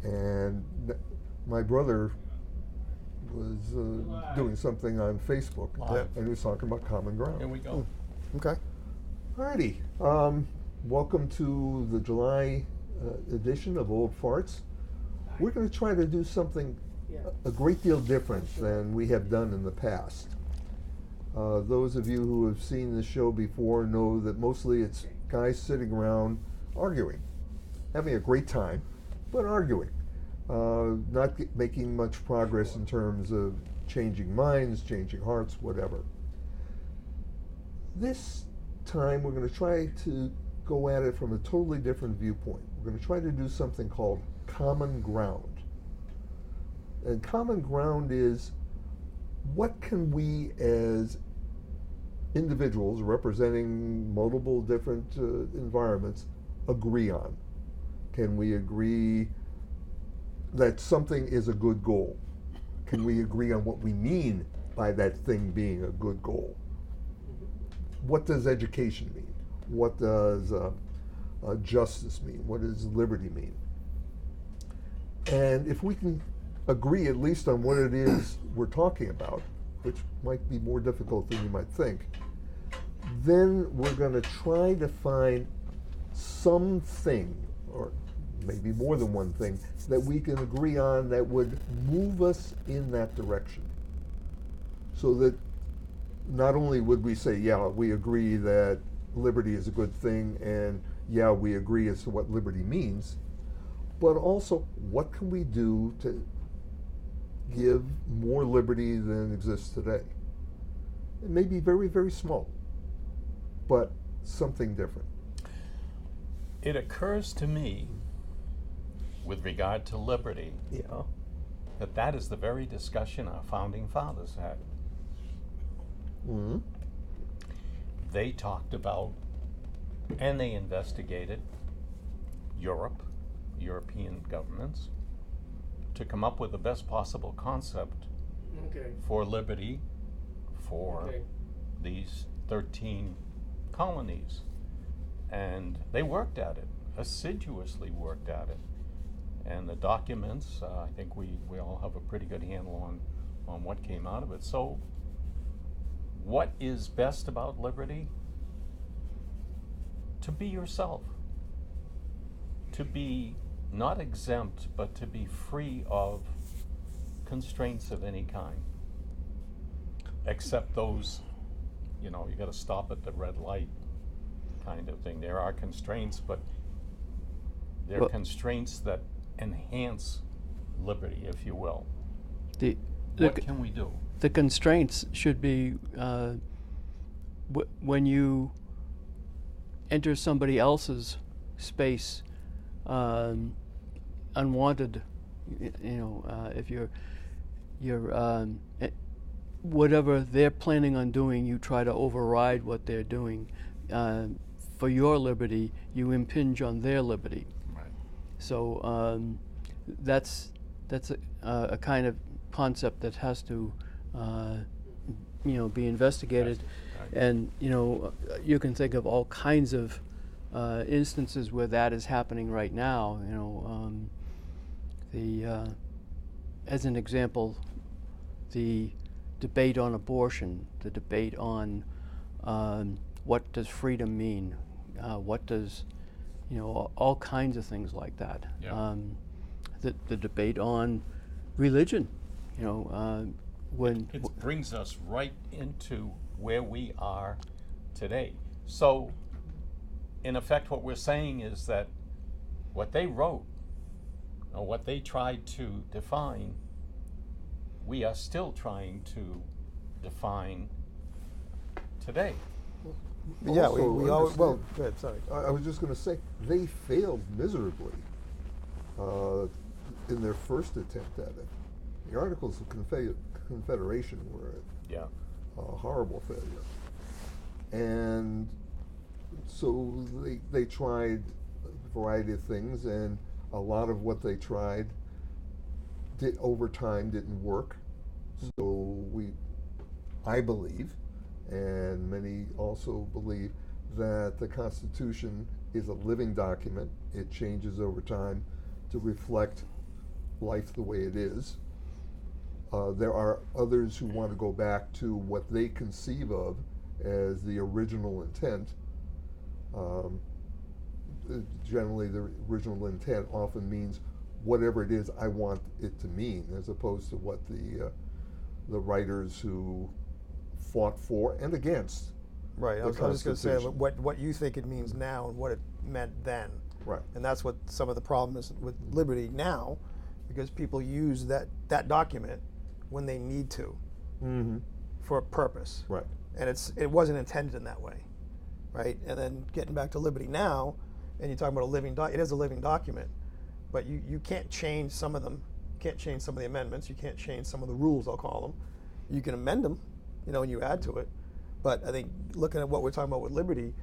And my brother was doing something on Facebook, and he was talking about common ground. Here we go. Okay. Alrighty. Welcome to the July edition of Old Farts. We're going to try to do something a great deal different than we have done in the past. Those of you who have seen the show before know that mostly it's guys sitting around arguing, having a great time, but arguing. Not making much progress in terms of changing minds, changing hearts, whatever. This time we're going to try to go at it from a totally different viewpoint. We're going to try to do something called common ground. And common ground is, what can we as individuals representing multiple different environments agree on? Can we agree that something is a good goal? Can we agree on what we mean by that thing being a good goal? What does education mean? What does justice mean? What does liberty mean? And if we can agree at least on what it is we're talking about, which might be more difficult than you might think, then we're going to try to find something, or maybe more than one thing, that we can agree on that would move us in that direction. So that not only would we say, yeah, we agree that liberty is a good thing, and yeah, we agree as to what liberty means, but also, what can we do to give more liberty than exists today? It may be very, very small, but something different. It occurs to me, with regard to liberty, that is the very discussion our founding fathers had. Mm-hmm. They talked about, and they investigated European governments, to come up with the best possible concept for liberty for these 13 colonies. And they worked at it, assiduously worked at it. And the documents, I think we all have a pretty good handle on what came out of it. So what is best about liberty? To be yourself. To be not exempt, but to be free of constraints of any kind. Except those, you got to stop at the red light kind of thing. There are constraints, but they're constraints that enhance liberty, if you will. What can we do? The constraints should be when you enter somebody else's space, unwanted. If you're whatever they're planning on doing, you try to override what they're doing. For your liberty, you impinge on their liberty. Right. So that's a kind of concept that has to be investigated. Right. And you can think of all kinds of instances where that is happening right now. As an example, the debate on abortion, the debate on what does freedom mean, what does, all kinds of things like that. Yeah. The debate on religion, when it brings us right into where we are today. So, in effect, what we're saying is that what they wrote, or what they tried to define, we are still trying to define today. Yeah, Also, we all, well, go ahead, sorry. I was just going to say, they failed miserably in their first attempt at it. The Articles of Confederation were a horrible failure. And so they tried a variety of things, and a lot of what they tried over time didn't work. So I believe, and many also believe, that the Constitution is a living document. It changes over time to reflect life the way it is. There are others who want to go back to what they conceive of as the original intent. Generally, the original intent often means whatever it is I want it to mean, as opposed to what the writers who fought for and against. Right. I was just going to say what you think it means now and what it meant then. Right. And that's what some of the problem is with liberty now, because people use that document when they need to, for a purpose. Right. And it wasn't intended in that way, right? And then getting back to liberty now, and you're talking about a living it is a living document, but you can't change some of them. You can't change some of the amendments. You can't change some of the rules, I'll call them. You can amend them, and you add to it. But I think looking at what we're talking about with liberty,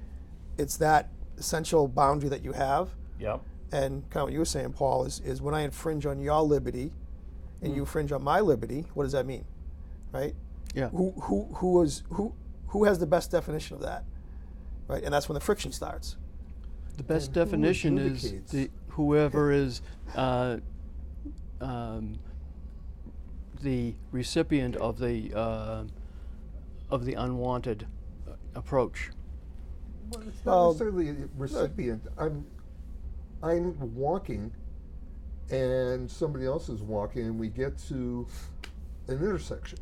it's that essential boundary that you have. Yep. And kind of what you were saying, Paul, is when I infringe on your liberty and you infringe on my liberty, what does that mean? Right? Yeah. Who has the best definition of that? Right? And that's when the friction starts. The best And definition who is adjudicates? whoever is the recipient of the unwanted approach. Well, it's not necessarily a recipient. I'm walking, and somebody else is walking, and we get to an intersection,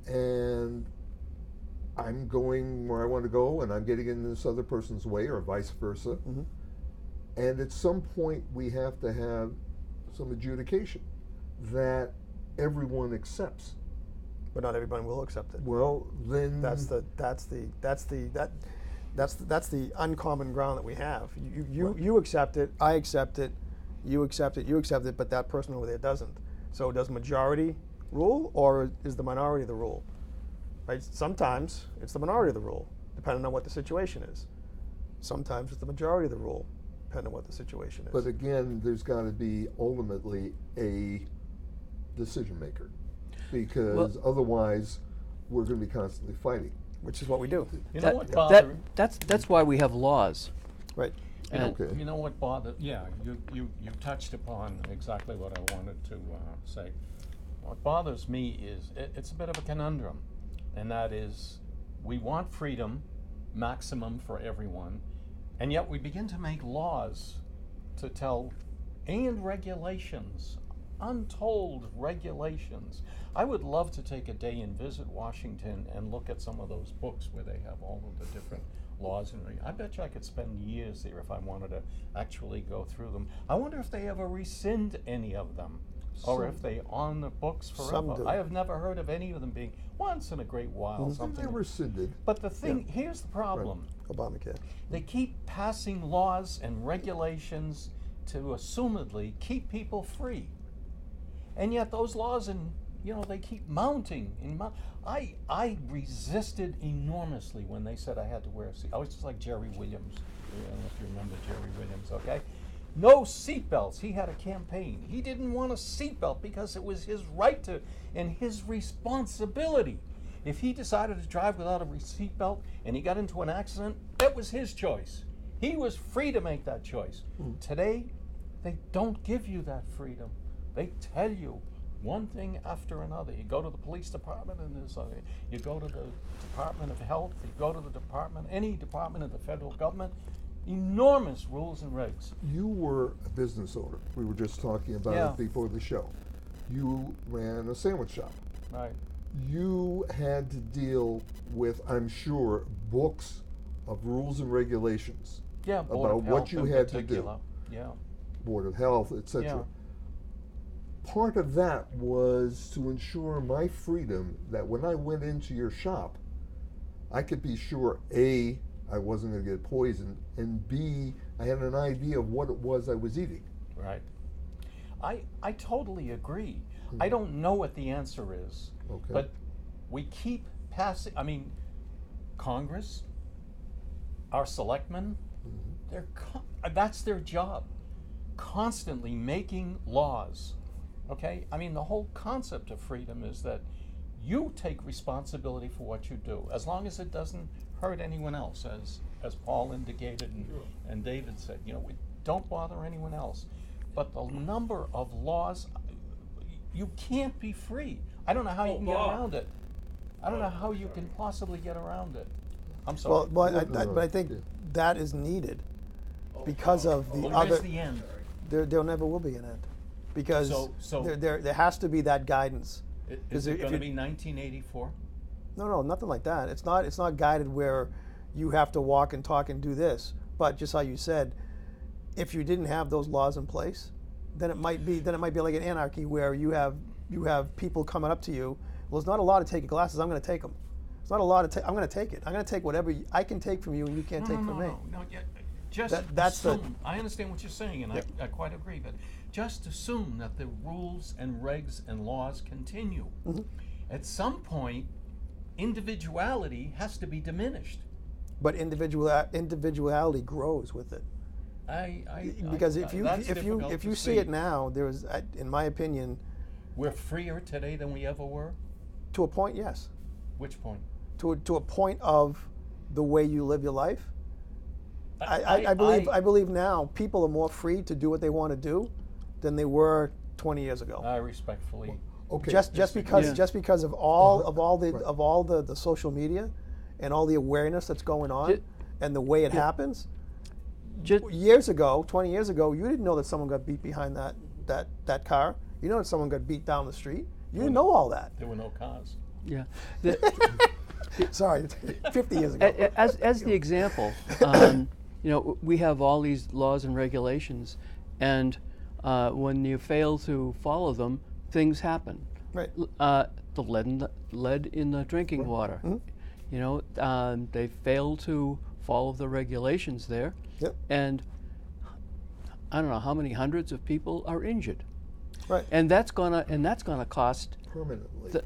and I'm going where I want to go, and I'm getting in this other person's way, or vice versa. And at some point, we have to have some adjudication that everyone accepts. But not everybody will accept it. Well, then That's the uncommon ground that we have. You accept it, I accept it, you accept it, but that person over there doesn't. So does majority rule, or is the minority the rule? Right? Sometimes it's the minority of the rule, depending on what the situation is. Sometimes it's the majority of the rule, depending on what the situation is. But again, there's got to be ultimately a decision maker, because otherwise we're going to be constantly fighting. Which is what we do. You know what bothered? That's why we have laws. Right. Okay. You know what bothered? Yeah, you touched upon exactly what I wanted to say. What bothers me is it's a bit of a conundrum, and that is we want freedom, maximum for everyone, and yet we begin to make laws to tell, and regulations, untold regulations. I would love to take a day and visit Washington and look at some of those books where they have all of the different laws. I bet you I could spend years there if I wanted to actually go through them. I wonder if they ever rescind any of them, or if they on the books forever. Some do. I have never heard of any of them being once in a great while something. They rescinded. But the thing, here's the problem. Obamacare. They keep passing laws and regulations to assumedly keep people free. And yet those laws they keep mounting. I resisted enormously when they said I had to wear a seat. I was just like Jerry Williams. I don't know if you remember Jerry Williams, okay? No seatbelts. He had a campaign. He didn't want a seatbelt because it was his right to and his responsibility. If he decided to drive without a seatbelt and he got into an accident, that was his choice. He was free to make that choice. Today, they don't give you that freedom. They tell you one thing after another. You go to the police department and you go to the Department of Health, you go to the department, any department of the federal government, enormous rules and regs. You were a business owner. We were just talking about it before the show. You ran a sandwich shop. Right. You had to deal with, I'm sure, books of rules and regulations Yeah, Board about of what Health you in had to particular. do. Yeah. Board of Health, etc. Yeah. Part of that was to ensure my freedom that when I went into your shop, I could be sure, A, I wasn't going to get poisoned, and B, I had an idea of what it was I was eating. Right. I totally agree. I don't know what the answer is, but we keep passing. I mean, Congress, our selectmen, that's their job, constantly making laws. Okay? I mean, the whole concept of freedom is that you take responsibility for what you do, as long as it doesn't hurt anyone else, as Paul indicated and David said. Don't bother anyone else. but the number of laws, you can't be free. I don't know how you can get around it. I don't know how you can possibly get around it. I'm sorry. But I think that is needed because of the other. Where's the end? There never will be an end, because there has to be that guidance. Is it going to be 1984? No, nothing like that. It's not guided where you have to walk and talk and do this. But just how you said, if you didn't have those laws in place, then it might be like an anarchy where you have people coming up to you. Well, it's not a law to take your glasses. I'm going to take them. It's not a law to take. I'm going to take it. I'm going to take whatever I can take from you, and you can't take from me. No. Just assume. I understand what you're saying, and I quite agree. But just assume that the rules and regs and laws continue. Mm-hmm. At some point, individuality has to be diminished. But individuality grows with it. Because if you see it now, there's, in my opinion, we're freer today than we ever were. To a point, yes. Which point? To a point of the way you live your life. I believe now people are more free to do what they want to do than they were 20 years ago. I respectfully. Okay. Just because of all the social media and all the awareness that's going on and the way it happens. Years ago, 20 years ago, you didn't know that someone got beat behind that car. You know that someone got beat down the street. You didn't know all that. There were no cars. Yeah. Sorry, 50 years ago. As the example, we have all these laws and regulations, and when you fail to follow them, things happen. Right. The lead in the drinking water. Mm-hmm. They fail to follow the regulations there, and I don't know how many hundreds of people are injured. Right. And that's gonna cost permanently.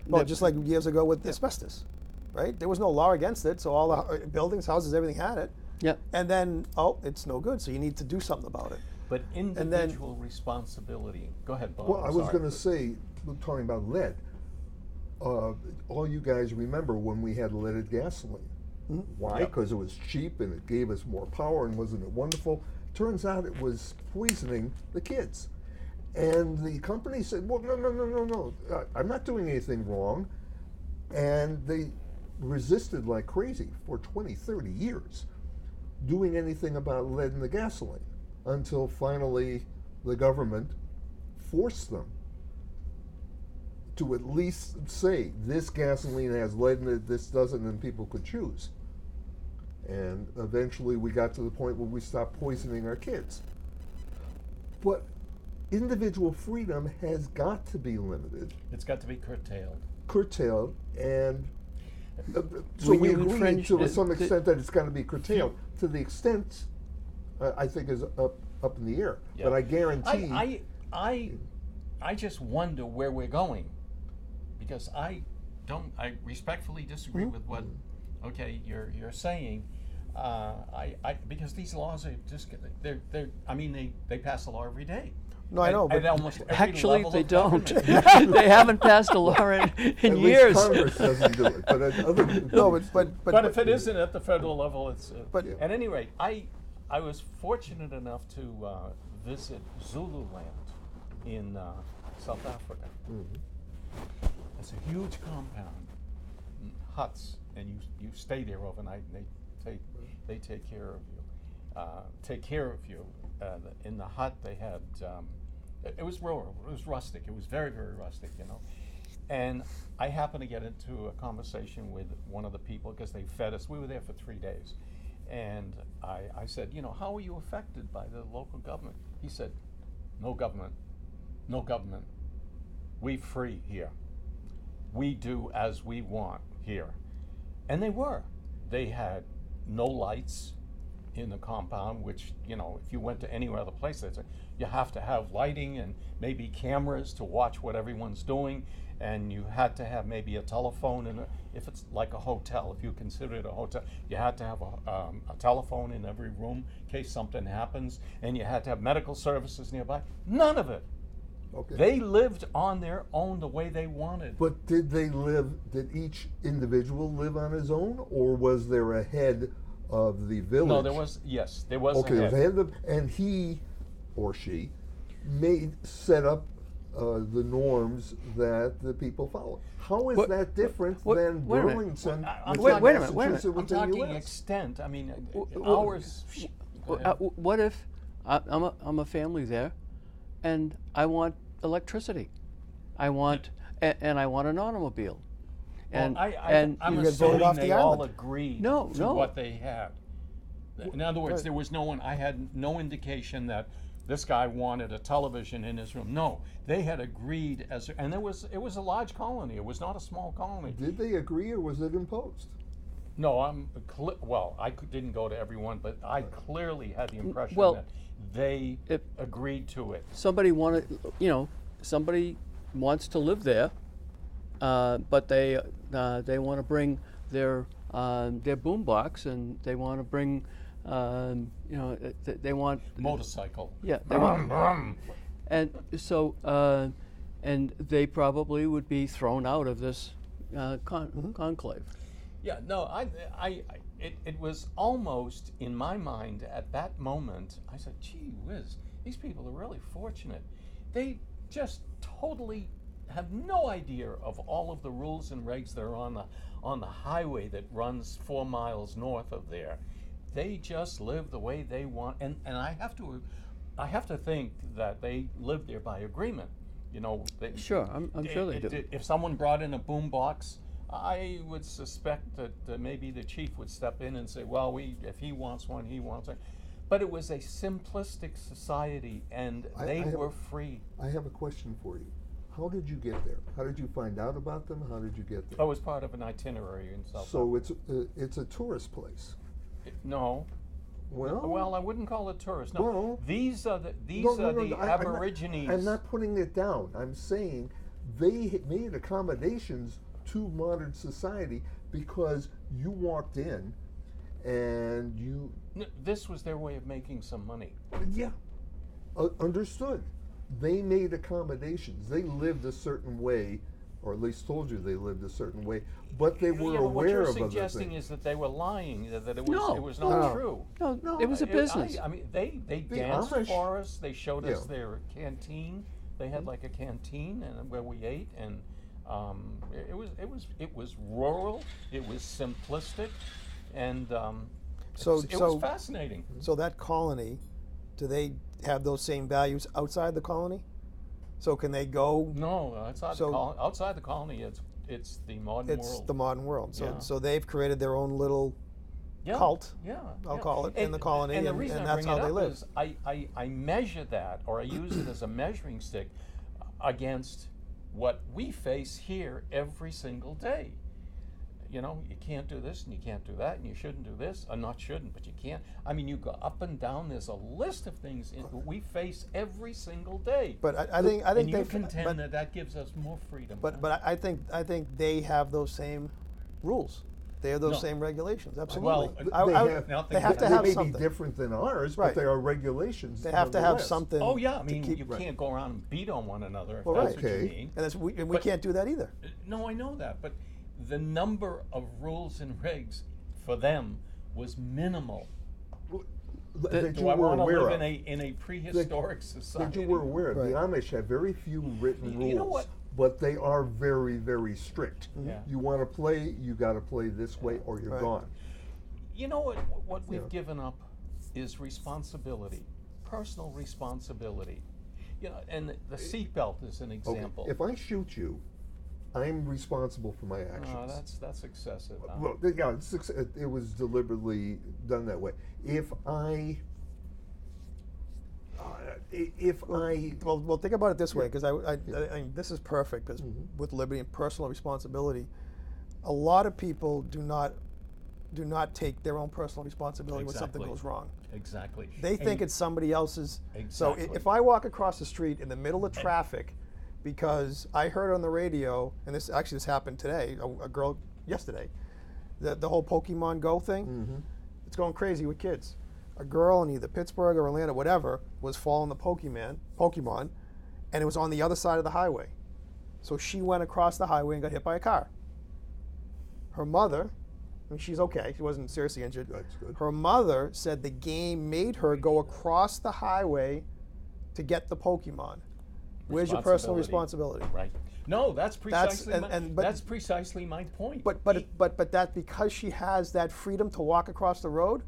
Well, just like years ago with asbestos, right? There was no law against it, so all the buildings, houses, everything had it. Yeah. And then, it's no good, so you need to do something about it. But individual responsibility. Go ahead, Bob. Well, I was going to say, talking about lead, all you guys remember when we had leaded gasoline. Mm-hmm. Why? Because it was cheap and it gave us more power, and wasn't it wonderful? Turns out it was poisoning the kids. And the company said, well, no, I'm not doing anything wrong. And they resisted like crazy for 20, 30 years, doing anything about lead in the gasoline, until finally the government forced them to at least say, this gasoline has lead in it, this doesn't, and people could choose. And eventually we got to the point where we stopped poisoning our kids. But individual freedom has got to be limited. It's got to be curtailed, and so we agree to some extent that it's got to be curtailed. To the extent, I think, is up in the air. Yeah. But I guarantee. I just wonder where we're going, because I respectfully disagree with what you're saying. Because these laws are just they pass a law every day. No, I know, but almost actually they don't. They haven't passed a law in years. Congress doesn't do it, but if it isn't at the federal level, it's. At any rate, I was fortunate enough to visit Zululand in South Africa. Mm-hmm. It's a huge compound, huts, and you stay there overnight, and they take care of you. In the hut, they had. It was rural. It was rustic. It was very, very rustic, And I happened to get into a conversation with one of the people because they fed us. We were there for 3 days, and I said, how are you affected by the local government? He said, no government. We free here. We do as we want here, and they were. They had no lights in the compound, which, if you went to any other place, they'd say, you have to have lighting and maybe cameras to watch what everyone's doing, and you had to have maybe a telephone, if it's like a hotel, if you consider it a hotel, you had to have a telephone in every room in case something happens, and you had to have medical services nearby. None of it. Okay. They lived on their own the way they wanted. But did each individual live on his own, or was there a head of the village? No, there was a head. And he or she, may set up the norms that the people follow. How is that different than wait a minute. Burlington? Wait a minute, wait a minute. I'm talking extent. I mean, ours. What if I'm a family there, and I want electricity, I want and I want an automobile, and I'm You get voted assuming off they the all island. agreed No, to no. what they had. In other words, there was no one. I had no indication that this guy wanted a television in his room. No, they had agreed and it was a large colony. It was not a small colony. Did they agree, or was it imposed? No, didn't go to everyone, but I clearly had the impression Well, that they agreed to it. somebody somebody wants to live there, but they want to bring their boombox, and they want to bring they want Motorcycle. yeah they want, and so and they probably would be thrown out of this conclave. Yeah, no, it was almost in my mind at that moment. I said, "Gee whiz, these people are really fortunate. They just totally have no idea of all of the rules and regs that are on the highway that runs 4 miles north of there. They just live the way they want, and I have to think that they live there by agreement. You know, Sure, I'm sure they do. If someone brought in a boom box, I would suspect that maybe the chief would step in and say, well, if he wants one, he wants it. But it was a simplistic society, and they were free. I have a question for you. How did you get there? How did you find out about them? How did you get there? I was part of an itinerary in South. So it's a tourist place. No. Well, I wouldn't call it tourist. No, Well, these are the Aborigines. I'm not putting it down. I'm saying they made accommodations to modern society because you walked in and you... This was their way of making some money. Yeah, understood. They made accommodations. They lived a certain way, or at least told you they lived a certain way, but they were aware of other things. What you're suggesting is that they were lying, that it was not true. No, it was a business. I mean, they danced for us. They showed us their canteen. They had like a canteen and where we ate, and it was rural. It was simplistic, and it was fascinating. So that colony, do they have those same values outside the colony? So can they go? No, outside the colony, it's the modern world. It's the modern world. So Yeah. so they've created their own little cult. Yeah, I'll call it in the colony, and, the and reason I that's bring how it they up live. is I measure that, or I use it as a measuring stick against what we face here every single day. You know, you can't do this and you can't do that and you shouldn't do this, or not shouldn't, but you can't. I mean, you go up and down. There's a list of things we face every single day. But I think and you they contend that gives us more freedom. But I think they have those same rules. They have those same regulations. Absolutely. Well, they have to They have may something. be different than ours, Right. but there are regulations. They have to have nonetheless. something. oh yeah, I to mean, keep- you can't go around and beat on one another. If Well, that's right. what you Okay. mean. And we But- can't do that either. No, I know that, but the number of rules and regs for them was minimal. That Do you I were want to aware live of. in a prehistoric That society? you were aware of. Right. The Amish have very few written rules, You know what? but they are very, very strict. Yeah. You want to play, you got to play this way, or you're Right. gone. You know what we've Yeah. given up is responsibility, personal responsibility. You know, and the seatbelt is an Okay. example. If I shoot you, I'm responsible for my actions. That's excessive. huh? Well, yeah, it was deliberately done that way. If I Well, think about it this way, because I mean, this is perfect, because with liberty and personal responsibility, a lot of people do not take their own personal responsibility when something Exactly. goes wrong. Exactly. They And think it's somebody else's. So Exactly. if I walk across the street in the middle of traffic because I heard on the radio, and this happened today, a girl yesterday, the whole Pokemon Go thing, it's going crazy with kids. A girl in either Pittsburgh or Atlanta, whatever, was following the Pokemon, and it was on the other side of the highway. So she went across the highway and got hit by a car. Her mother, I mean, she's okay. She wasn't seriously injured. That's good. Her mother said the game made her go across the highway to get the Pokemon. Where's your personal responsibility? Right. No, that's precisely but that's precisely my point. But that because she has that freedom to walk across the road,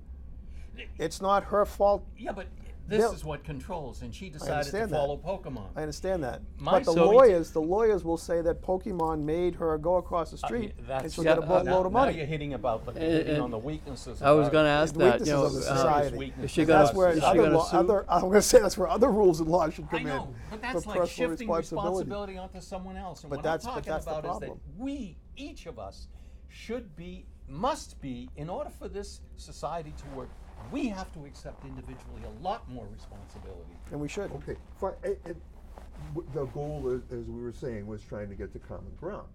it's not her fault. Yeah, but this is what controls, and she decided to follow Pokemon. I understand that. My but the lawyers will say that Pokemon made her go across the street and she'll get a boatload of money. Now you're hitting on the weaknesses. I was going to ask that. Weaknesses of the society. Is she that's where I'm going to say that's where other rules and laws should come in. I know, but that's like shifting responsibility onto someone else. And but what I'm talking about is that we, each of us, must be, in order for this society to work, we have to accept individually a lot more responsibility. And we should. Okay, fine. The goal, as we were saying, was trying to get to common ground.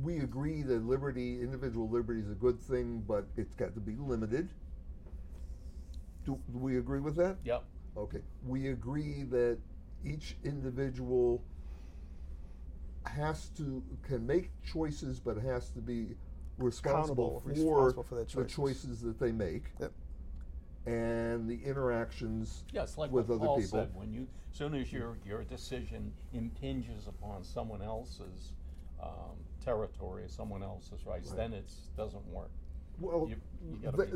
We agree that individual liberty is a good thing, but it's got to be limited. Do we agree with that? Yep. Okay. We agree that each individual can make choices, but has to be responsible for the choices that they make. Yep. And the interactions like with what other Paul people. Said, as soon as your decision impinges upon someone else's territory, someone else's rights, then it doesn't work. Well,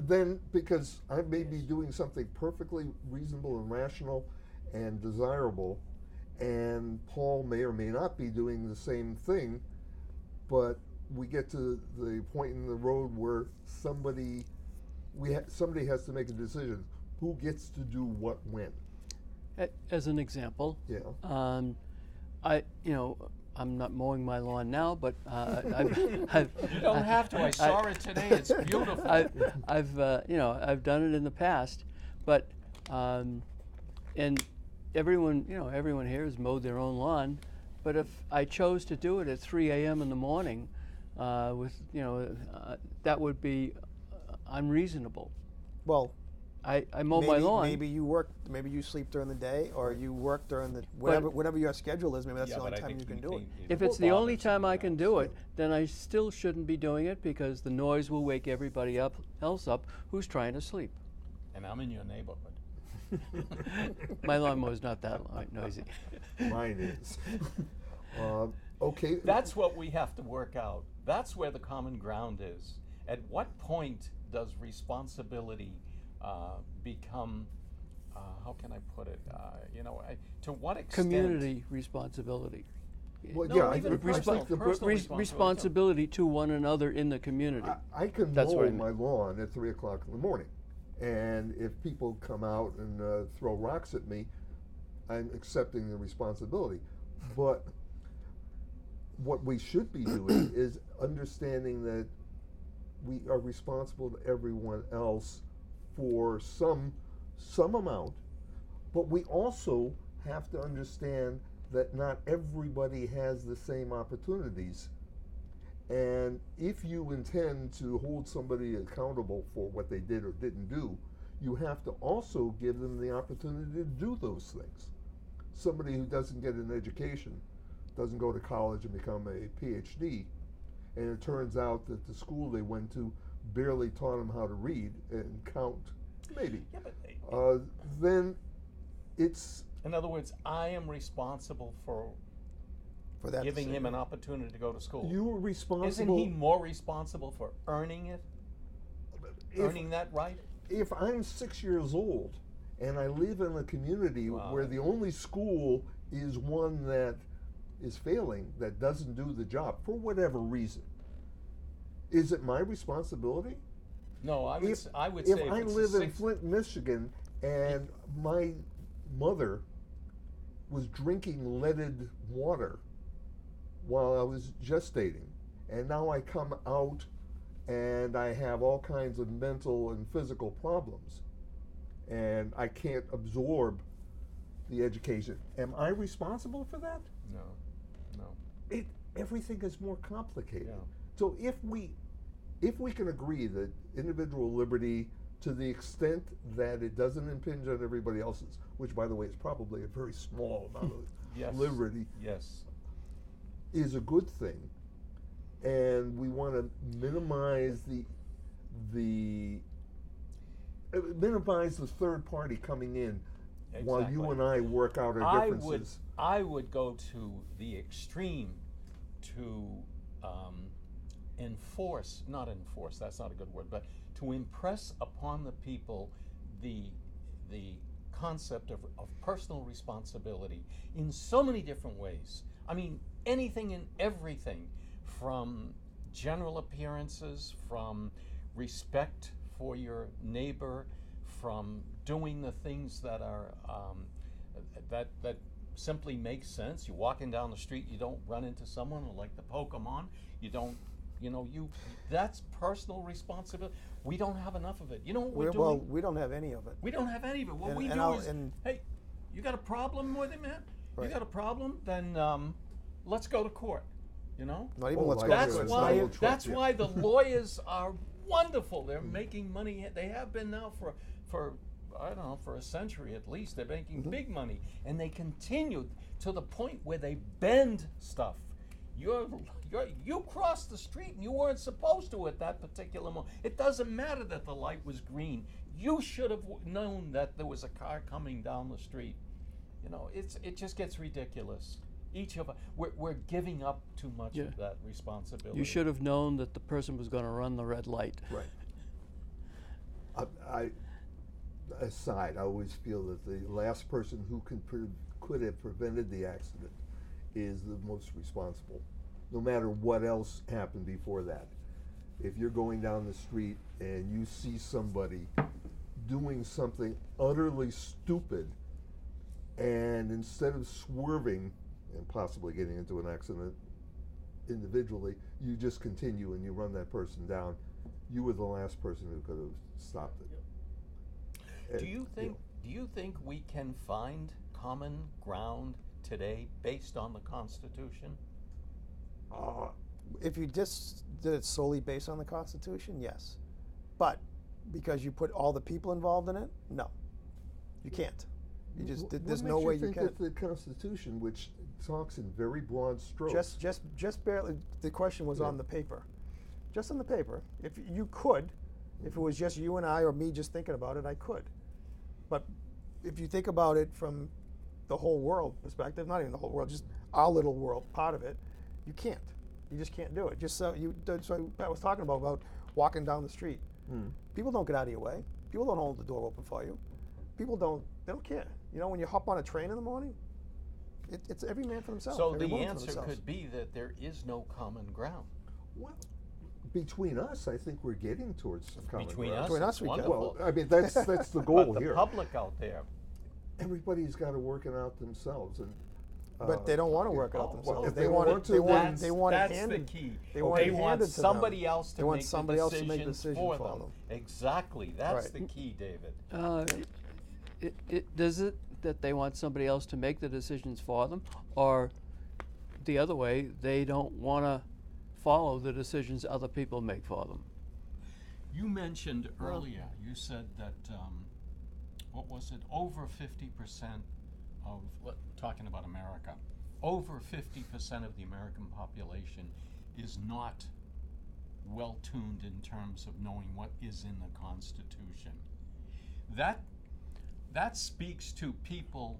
then because I may be doing something perfectly reasonable and rational and desirable, and Paul may or may not be doing the same thing, but we get to the point in the road where somebody has to make a decision. Who gets to do what when? As an example, I'm not mowing my lawn now, but you don't have to. I saw it today. It's beautiful. I've done it in the past, but and everyone here has mowed their own lawn. But if I chose to do it at 3 a.m. in the morning, that would be unreasonable. Well, I mow my lawn. Maybe you work. Maybe you sleep during the day, or you work during the whatever your schedule is. Maybe that's the only time you can do it. If it's the only time I can do it, then I still shouldn't be doing it because the noise will wake everybody else up who's trying to sleep. And I'm in your neighborhood. My lawnmower is not that noisy. Mine is. Okay. That's what we have to work out. That's where the common ground is. At what point does responsibility become, how can I put it, to what extent? Community responsibility. Well, responsibility to one another in the community. I can mow my lawn at 3 o'clock in the morning, and if people come out and throw rocks at me, I'm accepting the responsibility. But what we should be doing is understanding that we are responsible to everyone else for some amount, but we also have to understand that not everybody has the same opportunities. And if you intend to hold somebody accountable for what they did or didn't do, you have to also give them the opportunity to do those things. Somebody who doesn't get an education, doesn't go to college and become a PhD, and it turns out that the school they went to barely taught them how to read and count, maybe. Yeah, but then it's... In other words, I am responsible for that giving him an opportunity to go to school. You are responsible... Isn't he more responsible for earning it? Earning that right? If I'm 6 years old and I live in a community where the only school is one that is failing, that doesn't do the job, for whatever reason, is it my responsibility? No, I would say if I live in Flint, Michigan, and my mother was drinking leaded water while I was gestating, and now I come out and I have all kinds of mental and physical problems, and I can't absorb the education. Am I responsible for that? No. Everything is more complicated. Yeah. So if we can agree that individual liberty, to the extent that it doesn't impinge on everybody else's, which by the way is probably a very small amount of liberty, is a good thing, and we want to minimize the third party coming in while you and I work out our differences. I would go to the extreme to not enforce, that's not a good word, but to impress upon the people the concept of personal responsibility in so many different ways. I mean, anything and everything, from general appearances, from respect for your neighbor, from doing the things that are that simply make sense. You're walking down the street, you don't run into someone who like the Pokemon. You don't, that's personal responsibility. We don't have enough of it. You know what we're doing? Well, we don't have any of it. We don't have any of it. What we do is, hey, you got a problem with it, man? Right. You got a problem? Then let's go to court. Not even let's go to court. That's why the lawyers are wonderful. They're making money. They have been now for I don't know, for a century at least. They're making big money, and they continue to the point where they bend stuff. You crossed the street and you weren't supposed to at that particular moment. It doesn't matter that the light was green. You should have known that there was a car coming down the street. It just gets ridiculous. Each of us, we're giving up too much of that responsibility. You should have known that the person was going to run the red light. Right. I always feel that the last person who could have prevented the accident is the most responsible, no matter what else happened before that. If you're going down the street and you see somebody doing something utterly stupid, and instead of swerving and possibly getting into an accident individually, you just continue and you run that person down, you were the last person who could have stopped it. Do you think we can find common ground today based on the Constitution? If you just did it solely based on the Constitution, yes. But because you put all the people involved in it, no. You can't. There's no way you can. What makes you think that the Constitution, which talks in very broad strokes, just barely, the question was on the paper. Just on the paper. If you could, if it was just you and I or me just thinking about it, I could. But if you think about it from the whole world perspective, not even the whole world, just our little world part of it, you can't. You just can't do it. So Pat was talking about walking down the street. People don't get out of your way. People don't hold the door open for you. People they don't care. When you hop on a train in the morning, it's every man for himself. So the answer could be that there is no common ground. Well, between us, I think we're getting towards some common ground. Between us, we can. Well, I mean, that's the goal but here. The public out there, everybody's got to work it out themselves, and but they don't want to work it out themselves. Well, they want it handed. That's the key. They want somebody else to make the decisions for them. Exactly. That's the key, David. Does it that they want somebody else to make the decisions for them, or the other way, they don't want to follow the decisions other people make for them? You mentioned earlier, you said that, what was it, over 50% of, talking about America, over 50% of the American population is not well tuned in terms of knowing what is in the Constitution. That speaks to people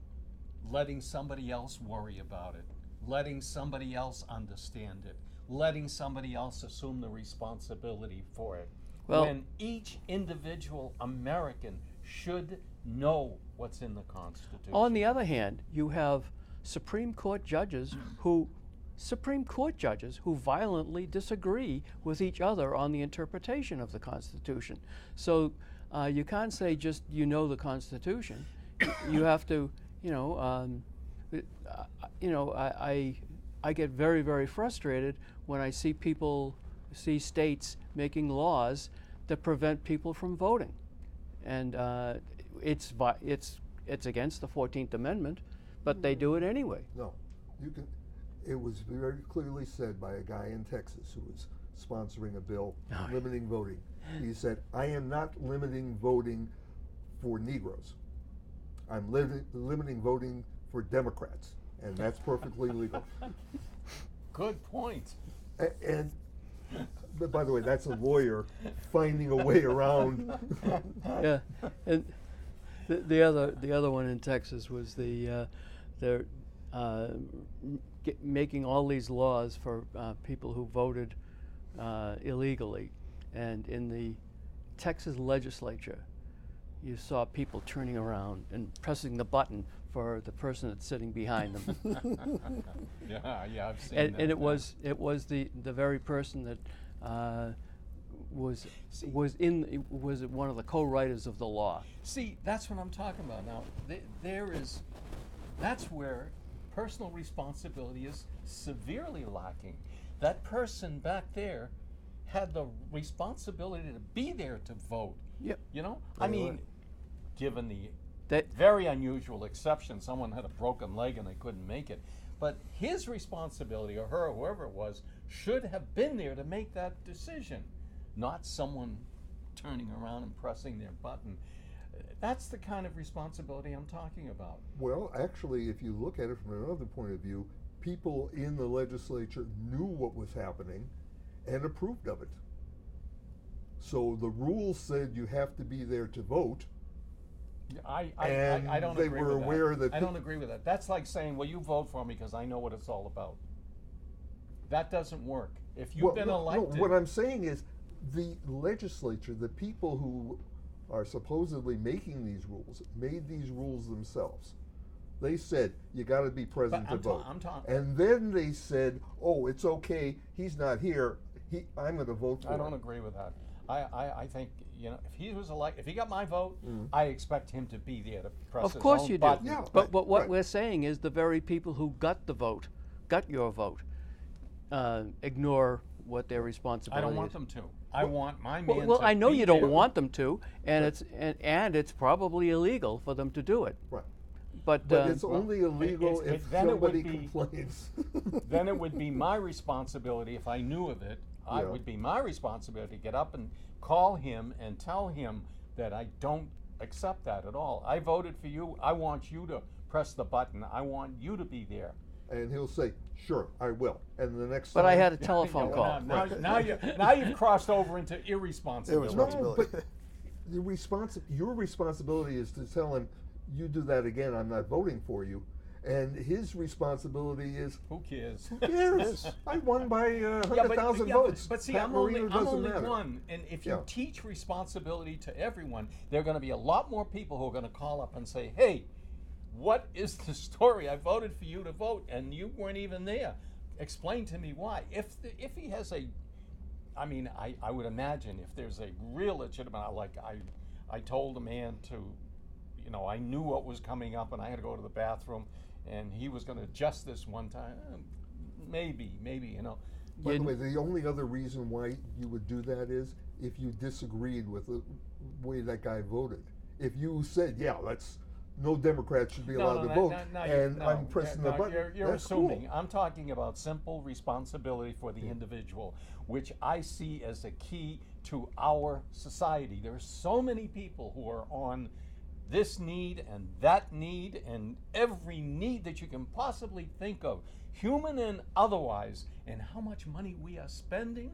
letting somebody else worry about it, letting somebody else understand it, letting somebody else assume the responsibility for it. When each individual American should know what's in the Constitution. On the other hand, you have Supreme Court judges who violently disagree with each other on the interpretation of the Constitution. So you can't say just the Constitution. You have to, I get very, very frustrated when I see states making laws that prevent people from voting, and it's against the 14th Amendment, but they do it anyway. No, you can. It was very clearly said by a guy in Texas who was sponsoring a bill limiting voting. He said, "I am not limiting voting for Negroes. I'm limiting voting for Democrats, and that's perfectly legal." Good point. But by the way, that's a lawyer finding a way around. Yeah, and The other one in Texas was they're making all these laws for people who voted illegally, and in the Texas legislature, you saw people turning around and pressing the button for the person that's sitting behind them. Yeah, I've seen and, that. and it was the very person that was one of the co-writers of the law. See, that's what I'm talking about now. That's where personal responsibility is severely lacking. That person back there had the responsibility to be there to vote. Yep. You know, I mean, given the That very unusual exception, someone had a broken leg and they couldn't make it. But his responsibility, or her, or whoever it was, should have been there to make that decision, not someone turning around and pressing their button. That's the kind of responsibility I'm talking about. Well, actually, if you look at it from another point of view, people in the legislature knew what was happening and approved of it. So the rules said you have to be there to vote. I don't they agree were with aware that. that I don't agree with that. That's like saying, well, you vote for me because I know what it's all about. That doesn't work. If you've been elected. No, what I'm saying is the legislature, the people who are supposedly making these rules, made these rules themselves. They said, you got to be present to vote. And then they said, oh, it's okay, he's not here, I'm going to vote for him. I don't agree with that. I think, you know, if he was elected, if he got my vote, I expect him to be there to press his own you do. button. Yeah, but what right. we're saying is the very people who got the vote, got your vote, ignore what their responsibility I don't want is. them to. I want my man Well, to I know be you don't there. want them to, and it's probably illegal for them to do it. Right. But It's only illegal it's- if then it would somebody be- complains. Then it would be my responsibility, if I knew of it, it Yeah. would be my responsibility to get up and call him and tell him that I don't accept that at all. I voted for you. I want you to press the button. I want you to be there. And he'll say, sure, I will. And the next but time... I had a telephone Yeah, call. now you've crossed over into irresponsibility. No, but your responsibility is to tell him, you do that again, I'm not voting for you. And his responsibility is, Who cares? who cares? I won by 100,000 votes. But see, Pat I'm only Marino doesn't matter. one. And if you Yeah. teach responsibility to everyone, there are going to be a lot more people who are going to call up and say, hey, what is the story? I voted for you to vote, and you weren't even there. Explain to me why. If he has I would imagine if there's a real legitimate, like I told a man to, you know, I knew what was coming up and I had to go to the bathroom, and he was going to adjust this one time. Maybe, you know. By the way, the only other reason why you would do that is if you disagreed with the way that guy voted. If you said, yeah, no Democrat should be allowed to vote, I'm pressing the button. You're that's assuming. cool. I'm talking about simple responsibility for the individual, which I see as a key to our society. There are so many people who are on this need and that need and every need that you can possibly think of, human and otherwise, and how much money we are spending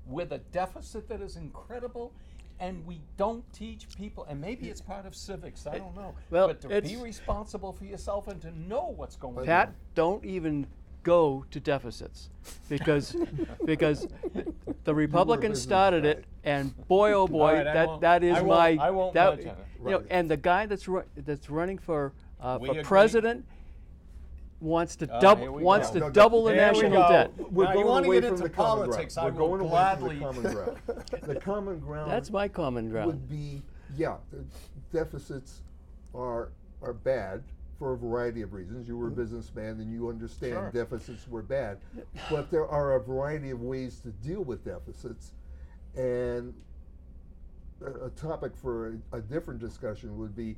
with a deficit that is incredible. And we don't teach people, and maybe it's part of civics, I don't know. Well, but to be responsible for yourself and to know what's going on. Pat, don't even go to deficits because the Republicans started it, and boy oh boy, that is my I won't that, mention it. you know, Right. and the guy that's running for agree. president wants to here we go. double the There we national go. debt. We're Now, you going want to away get from into the common politics, ground. I We're will going away gladly. from the common ground. The common ground That's my common ground. would be, the deficits are bad for a variety of reasons. You were a businessman and you understand Sure. deficits were bad. But there are a variety of ways to deal with deficits. And a topic for a different discussion would be,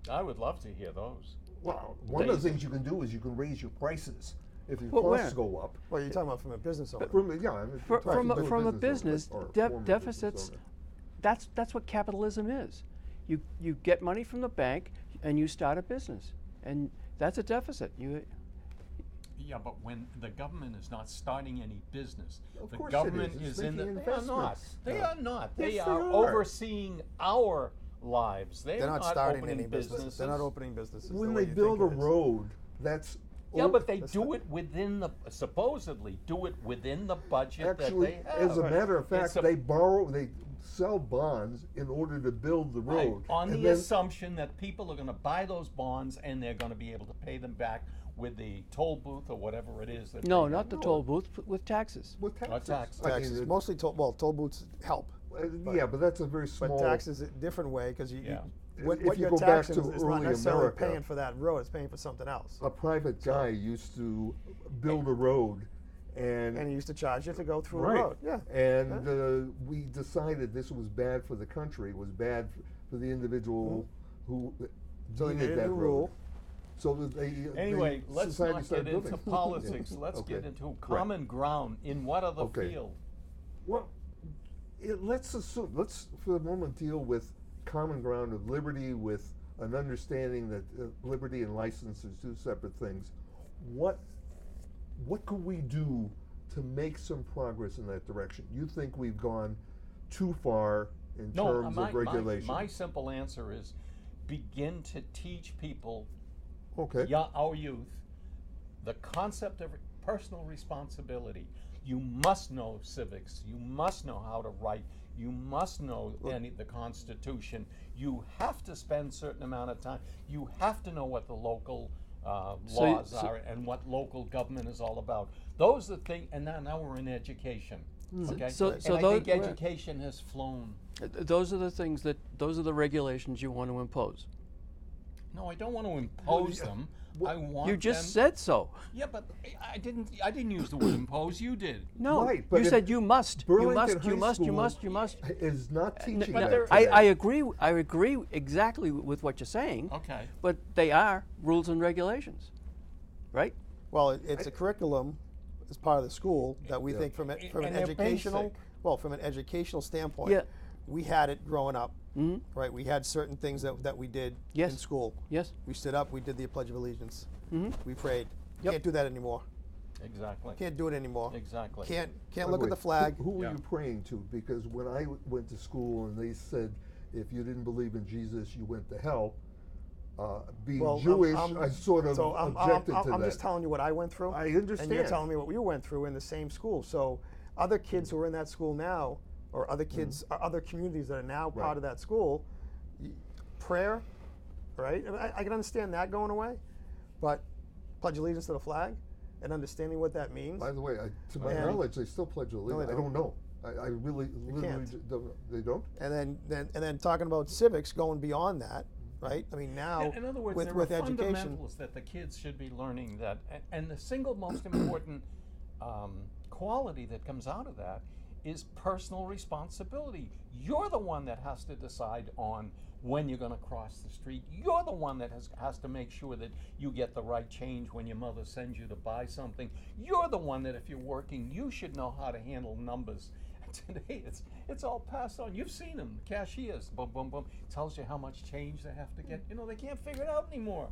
I would love to hear those. well, one of the things you can do is you can raise your prices if your Well, costs where? go up. Well, you're talking about from a business owner. From a business, deficits. That's what capitalism is. You get money from the bank and you start a business, and that's a deficit. Yeah, but when the government is not starting any business, Of the course it government is. It's is in the. making They are not. investments. They No. are not. Yes, They they are are. overseeing our lives. They're not starting opening any businesses. They're not opening businesses. When the way they you build think a it is. road, that's Yeah, but they do it within the, supposedly do it within the budget actually, that they have. as a matter of fact, It's a- they sell bonds in order to build the Right, road. on And the then- assumption that people are going to buy those bonds and they're going to be able to pay them back with the toll booth or whatever it is. That No, they not the toll booth, but with taxes. with taxes. taxes. I mean, Taxes. it- Mostly toll booths help. yeah, but that's a very small. But taxes a different way because Yeah. what If you you're go back taxing to is not early necessarily America- paying for that road; it's paying for something else. A private guy used to build a road, and And he used to charge you to go through right. the road. Yeah. And we decided this was bad for the country. It was bad for the individual who So they needed made a that new road. rule. So that Anyway, let's society not started get into building. politics. Yeah. Let's get Okay. into common ground in what other Okay. field? Well, let's assume. Let's for the moment deal with common ground of liberty, with an understanding that liberty and license are two separate things. What could we do to make some progress in that direction? You think we've gone too far in terms of regulation? My simple answer is begin to teach people, Okay. our youth, the concept of personal responsibility. You must know civics. You must know how to write. You must know the Constitution. You have to spend a certain amount of time. You have to know what the local laws are and what local government is all about. Those are the things, and now we're in education. Okay? So and I those- think education has flown. Those are the things those are the regulations you want to impose. No, I don't want to impose them. I want You just them. said so. Yeah, but I didn't use the word impose. You did. No, Right, but you if said you must. You Burlington must. You High must. You School must. You must. is not teaching but that there- today. I agree. I agree exactly with what you're saying. Okay. But they are rules and regulations, right? Well, it's a curriculum as part of the school that we think from an And they're educational, basic. well, from an educational standpoint, Yeah. we had it growing up, right? We had certain things that we did Yes. in school. Yes. We stood up, we did the Pledge of Allegiance, we prayed. Yep. Can't do that anymore. Exactly. Can't do it anymore. Exactly. Can't By look the at way, the flag. Who were Yeah. you praying to? Because when I went to school and they said if you didn't believe in Jesus, you went to hell. Being Well, Jewish, I sort of so objected to I'm that. just telling you what I went through. I And understand. you're telling me what you went through in the same school. So other kids who are in that school now, or other kids, or other communities that are now Right. part of that school, prayer, right? And I can understand that going away, but pledge allegiance to the flag and understanding what that means. By the way, to my And- knowledge, they still pledge allegiance. they I don't know. I really, literally can't. don't. They don't. And then talking about civics, going beyond that, right? I mean now In other words, with there with are education. fundamentals that the kids should be learning. That, and the single most important quality that comes out of that is personal responsibility. You're the one that has to decide on when you're going to cross the street. You're the one that has to make sure that you get the right change when your mother sends you to buy something. You're the one that if you're working, you should know how to handle numbers. Today, it's all passed on. You've seen them, cashiers, boom, boom, boom. Tells you how much change they have to get. You know, they can't figure it out anymore.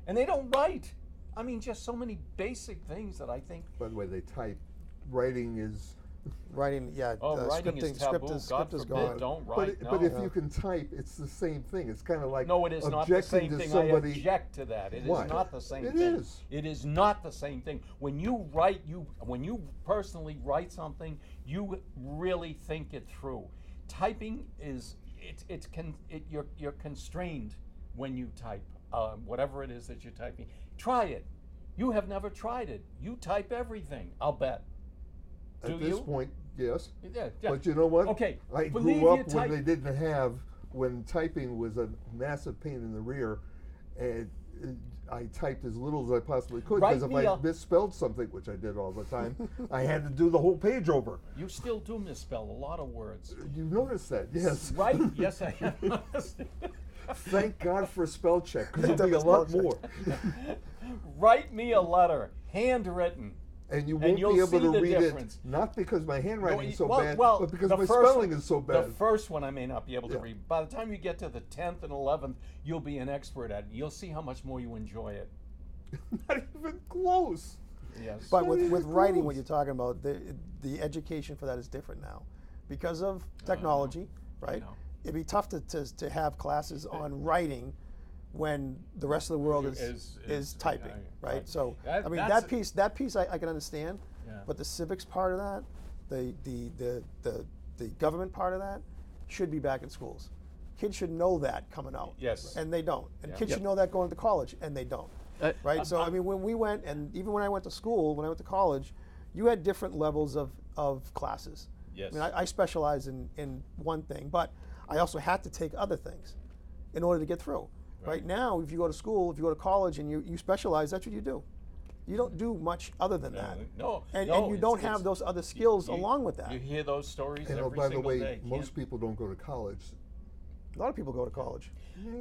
And they don't write. I mean, just so many basic things that I think. By the way, they type. Writing is. Writing, yeah, Writing scripting, is taboo. God script is forbid, gone. don't But, write. but no. if you can type, it's the same thing. It's kind of like No, it is not the objecting same to thing. somebody. I object to that. It is Why? not the same It thing. is. It is not the same thing. When you write, when you personally write something, you really think it through. Typing is you're constrained when you type whatever it is that you're typing. Try it. You have never tried it. You type everything. I'll bet. At Do this you? point, yes. Yeah. But you know what? Okay. I believe grew you up type- when they didn't have, when typing was a massive pain in the rear, and I typed as little as I possibly could because if Write me I a- misspelled something, which I did all the time, I had to do the whole page over. You still do misspell a lot of words. You noticed that, yes. Right? Yes, I have. Thank God for spell check, because Thank it'll be a God lot for more. Write me a letter, handwritten. And you won't you'll be able see to the read difference. it, not because my handwriting is so Well, bad, well, but because the my first spelling one- is so bad. The first one I may not be able to Yeah. read. By the time you get to the 10th and 11th, you'll be an expert at it. You'll see how much more you enjoy it. Not even close. Yes. But Not even with writing, what close. you're talking about, the education for that is different now, because of technology, right? know. it'd be tough to have classes on writing when the rest of the world is typing, right? So I mean that piece I can understand, but the civics part of that, the government part of that, should be back in schools. Kids should know that coming out. Yes. And they don't. And kids should know that going to college, and they don't. Right? So, I mean, when we went, and even when I went to school, when I went to college, you had different levels of classes. Yes. I mean, I specialize in one thing, but I also had to take other things in order to get through. Right now, if you go to school, if you go to college and you specialize, that's what you do. You don't do much other than that. No. And you don't have those other skills along with that. You hear those stories And every by the single way, day. most people don't go to college. A lot of people go to college.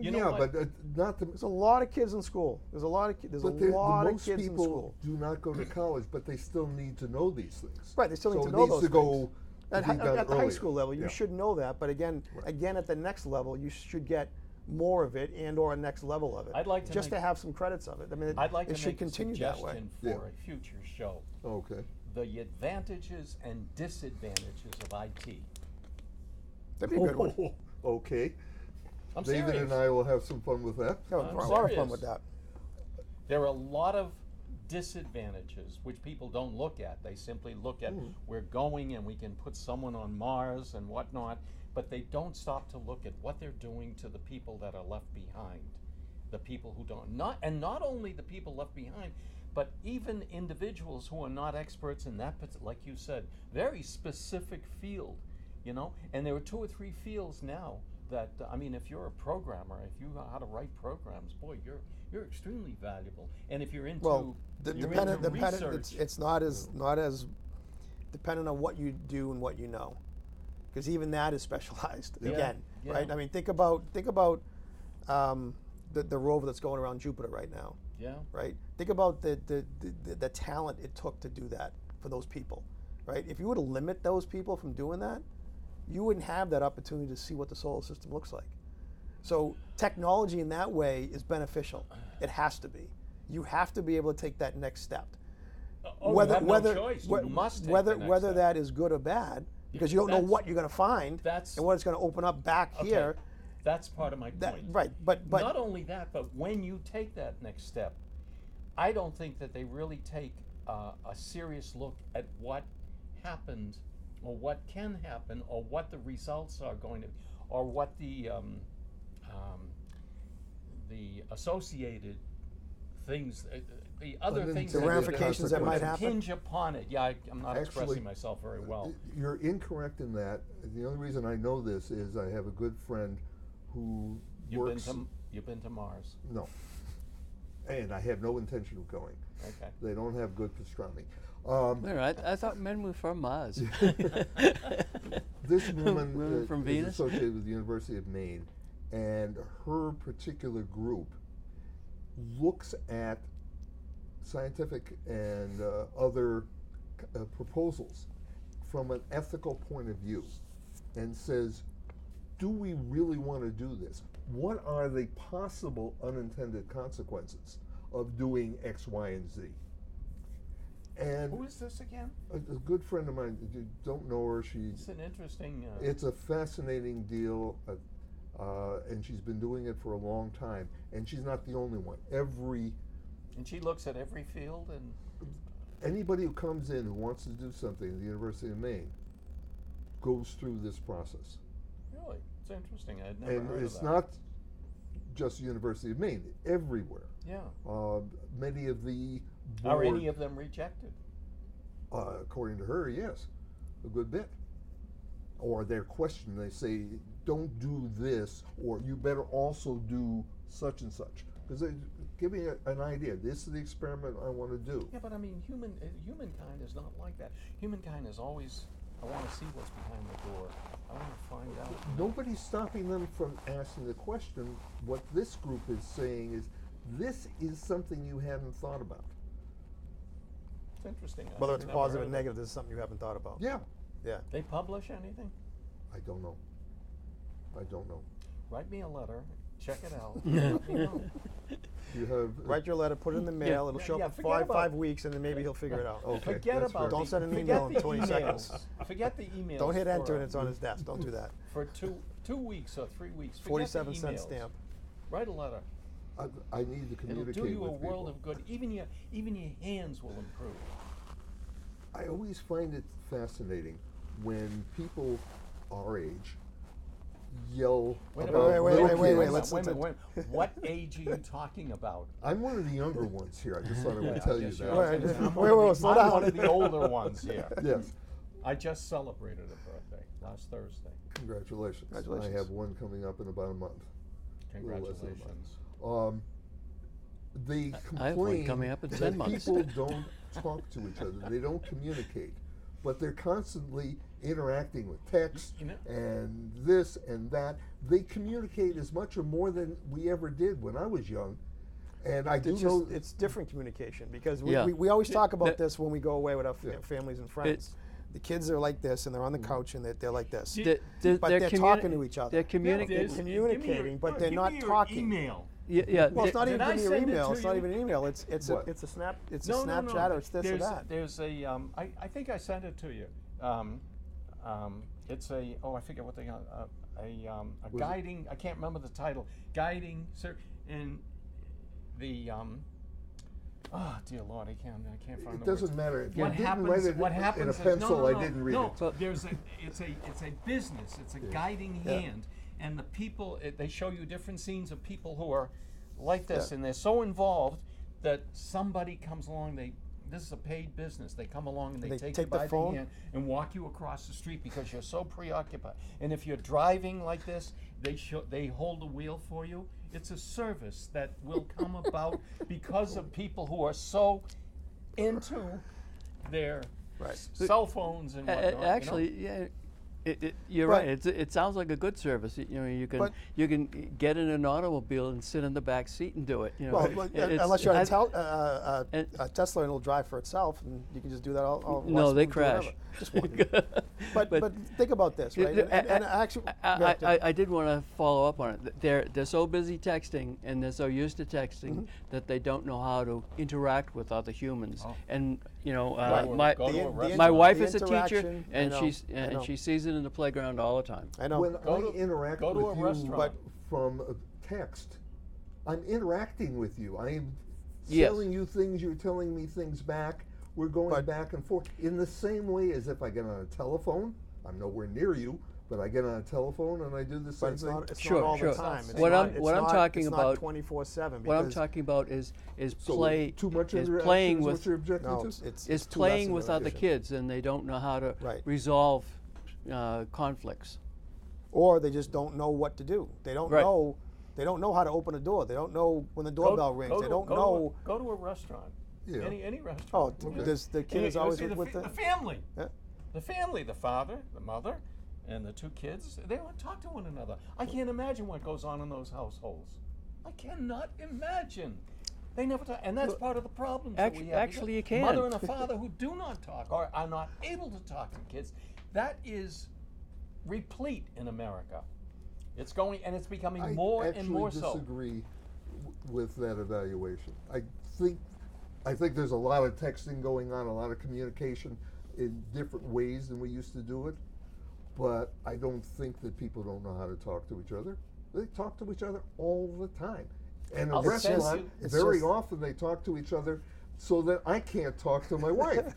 You know what? but not the. There's a lot of kids in school. There's a lot of kids in Most school. people do not go to college, but they still need to know these things. Right, they still need So to it know needs those to go At to be done the high earlier. school level, you Yeah. should know that. But again, at the next level, you should get more of it and/or a next level of it. I'd like to just make- to have some credits of it. I mean, I'd like it to should make continue a that way. suggestion for a future show. Okay. The advantages and disadvantages of IT. That'd be a good one. Okay. I'm David serious. and I will have some fun with that. Yeah, I'm a lot of fun serious. with that. There are a lot of disadvantages which people don't look at. They simply look at we're going and we can put someone on Mars and whatnot, but they don't stop to look at what they're doing to the people that are left behind, the people who don't. Not only the people left behind, but even individuals who are not experts in that, like you said, very specific field, you know. And there are 2 or 3 fields now that I mean, if you're a programmer, if you know how to write programs, boy, you're extremely valuable. And if you're into research, it's not as dependent on what you do and what you know, because even that is specialized again, right? I mean, think about the rover that's going around Jupiter right now. Yeah. Right. Think about the talent it took to do that for those people, right? If you were to limit those people from doing that, you wouldn't have that opportunity to see what the solar system looks like. So technology in that way is beneficial. It has to be. You have to be able to take that next step. You have no choice. You must take the next whether step. that is good or bad, because you don't know what you're going to find and what it's going to open up back here. That's part of my point. Right, but not only that, but when you take that next step, I don't think that they really take a serious look at what happened, or what can happen, or what the results are going to, or what the associated things, the other things, the ramifications that might happen, hinge upon it. Yeah, I'm not expressing myself very well. You're incorrect in that. The only reason I know this is I have a good friend who works. You've been to Mars. No. And I have no intention of going. Okay. They don't have good pastrami. I thought men were from Mars. This woman Women from is Venus? associated with the University of Maine, and her particular group looks at scientific and other proposals from an ethical point of view and says, do we really want to do this? What are the possible unintended consequences of doing X, Y, and Z? And Who is this again? a good friend of mine, you don't know her, It's an interesting. it's a fascinating deal, and she's been doing it for a long time, and she's not the only one. And she looks at every field and. Anybody who comes in who wants to do something at the University of Maine goes through this process. Really? It's interesting. I had never And heard it's of that. not just University of Maine, everywhere. Yeah. Many of the Are any of them rejected? according to her, yes, a good bit. Or they're questioned, they say, don't do this, or you better also do such and such. Because they give me an idea. This is the experiment I want to do. Yeah, but I mean, humankind is not like that. Humankind is always, I want to see what's behind the door. I want to find out. Nobody's stopping them from asking the question. What this group is saying is, this is something you haven't thought about. It's interesting. whether it's I've never positive heard or of negative, this is something you haven't thought about. Yeah, Yeah. They publish anything? I don't know. I don't know. Write me a letter. Check it out. Let me know. You have Write your letter, put it in the mail. It'll show Yeah, up in forget about- 5 weeks, and then maybe he'll figure it out. Okay, Forget that's about. fair. Don't send an forget email in the 20 emails. seconds. Forget the emails. Don't hit enter for- and it's on his desk. Don't do that. For 2 weeks or 3 weeks. Forget 47 the cent emails. stamp. Write a letter. I need to It'll communicate do you a with world people. of good. Even your hands will improve. I always find it fascinating when people our age yell Wait a about minute. wait, kids. let's- Wait. What age are you talking about? I'm one of the younger ones here. I just thought I would Yeah, tell you yes, that. you are. Wait, I'm wait, one wait, of the- slow I'm down. one of the older ones here. Yes. I just celebrated a birthday last Thursday. Congratulations. Congratulations. I have one coming up in about a month. A little less than a month. Congratulations. They I have one complain coming up in that 10 months. people don't talk to each other. They don't communicate, but they're constantly interacting with text You know- and this and that. They communicate as much or more than we ever did when I was young. And I do It's know just, it's different communication because Yeah. we always talk about That- this when we go away with our Yeah. families and friends. The kids are like this and they're on the couch and they're like this. They're But they're talking to each other. They're They're communicating. communicating, but they're not talking. Email. Yeah. Well, it's not Did even I give me your send it email. to It's not you? even an email. It's a What? Snapchat or it's this or that. There's a I think I sent it to you. It's a I forget what they got a Was guiding. I can't remember the title. Guiding in the oh dear Lord, I can't find it the doesn't words. matter. If What you didn't happens? write it What in happens a is pencil, no, I didn't read no. it. But- There's it's a business. It's a guiding Yeah. hand, and the people they show you different scenes of people who are like this, Yeah. and they're so involved that somebody comes along. This is a paid business. They come along and they They take take you the by phone? the hand and walk you across the street because you're so preoccupied. And if you're driving like this, they hold the wheel for you. It's a service that will come about because of people who are so into their Right. cell phones and whatnot. you know? Actually, yeah. You're But- right. It sounds like a good service. You know, But- you can get in an automobile and sit in the back seat and do it. You know, Well, It's- unless you're I- a Tesla and it'll drive for itself, and you can just do that all. No, watch they them do whatever. crash. Just one. But think about this, right? And actually, I did want to follow up on it. They're so busy texting and they're so used to texting that they don't know how to interact with other humans. Oh. And you know, Right. my Go to a restaurant. my wife The is a teacher, interaction, I and know. she sees it in the playground all the time. I know. When Go I to- interact go to with a you restaurant. from text, I'm interacting with you. I'm Yes. telling you things, you're telling me things back. We're going But- back and forth in the same way as if I get on a telephone. I'm nowhere near you, but I get on a telephone and I do the But same it's thing. not. It's Sure, not all sure. the time. It's What not, I'm- it's what I'm not- talking it's about- not 24/7. What I'm because- talking about is So play. too much is interaction playing is with what you're objecting No, to? it's is too less playing with other interaction. kids, and they don't know how to Right. resolve conflicts. Or they just don't know what to do. They don't Right. know. They don't know how to open a door. They don't know when the doorbell rings. They don't know. Go to a restaurant. Yeah. Any restaurant. Oh, Okay. the kid And is you always see with the the. family. Yeah. The family, the father, the mother, and the two kids, they don't talk to one another. I can't imagine what goes on in those households. I cannot imagine. They never talk, and that's part of the problem that we have. actually you can. Mother and a father who do not talk or are not able to talk to kids. That is replete in America. It's going, and it's becoming more and more I so. actually disagree with that evaluation. I think there's a lot of texting going on, a lot of communication in different ways than we used to do it. But I don't think that people don't know how to talk to each other. They talk to each other all the time. And a I'll send restaurant, you- It's very just- often they talk to each other so that I can't talk to my wife.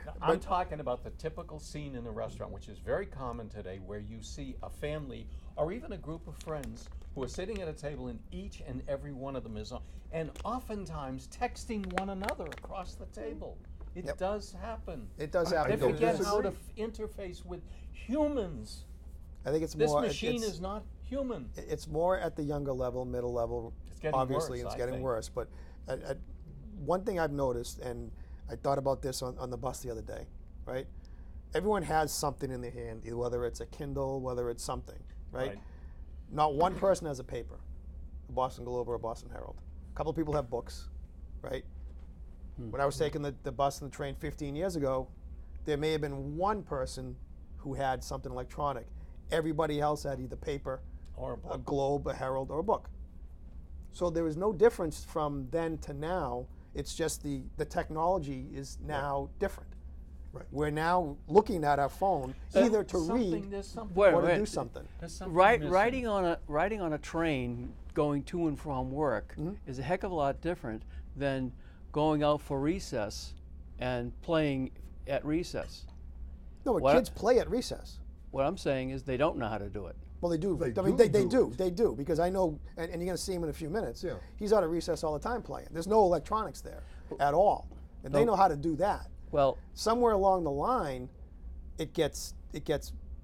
Now, I'm talking about the typical scene in a restaurant, which is very common today, where you see a family or even a group of friends who are sitting at a table, and each and every one of them is on, and oftentimes texting one another across the table. It Yep. does happen. It does I They happen. don't forget how to disagree. interface with humans. I think it's This more. machine it's, is not human. It's more at the younger level, middle level. It's getting obviously, worse, it's I getting think. worse. But one thing I've noticed, and I thought about this on the bus the other day, right? Everyone has something in their hand, either whether it's a Kindle, whether it's something, right? Not one person has a paper, a Boston Globe or a Boston Herald. A couple of people have books, right? When I was taking the bus and the train 15 years ago, there may have been one person who had something electronic. Everybody else had either paper, Or a a book. globe, a herald, or a book. So there is no difference from then to now. It's just the technology is now different. Right. We're now looking at our phone either to read or to do something. Riding on a train going to and from work is a heck of a lot different than going out for recess and playing at recess. No, but kids play at recess. What I'm saying is they don't know how to do it. Well, they do. They do, because I know, and you're going to see him in a few minutes. Yeah. He's out at recess all the time playing. There's no electronics there at all, and they know how to do that. Well, somewhere along the line, it gets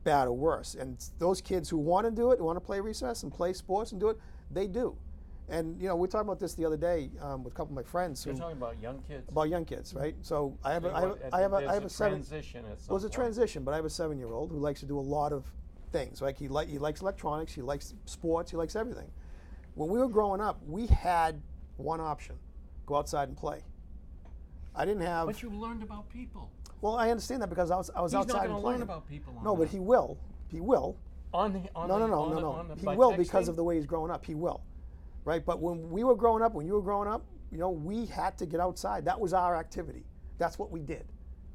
bad or worse. And those kids who want to do it, who want to play recess and play sports and do it, they do. And we were talking about this the other day with a couple of my friends. You're talking about young kids. About young kids, right? So I have a transition. Well, it's a transition, but I have a 7-year-old who likes to do a lot of things. Like he likes electronics, he likes sports, he likes everything. When we were growing up, we had one option: go outside and play. I didn't have. But you learned about people. Well, I understand that because I was outside and playing. He's not going to learn about people. No, but he will. He will. No. He will because of the way he's growing up. He will, right? But when we were growing up, when you were growing up, we had to get outside. That was our activity. That's what we did.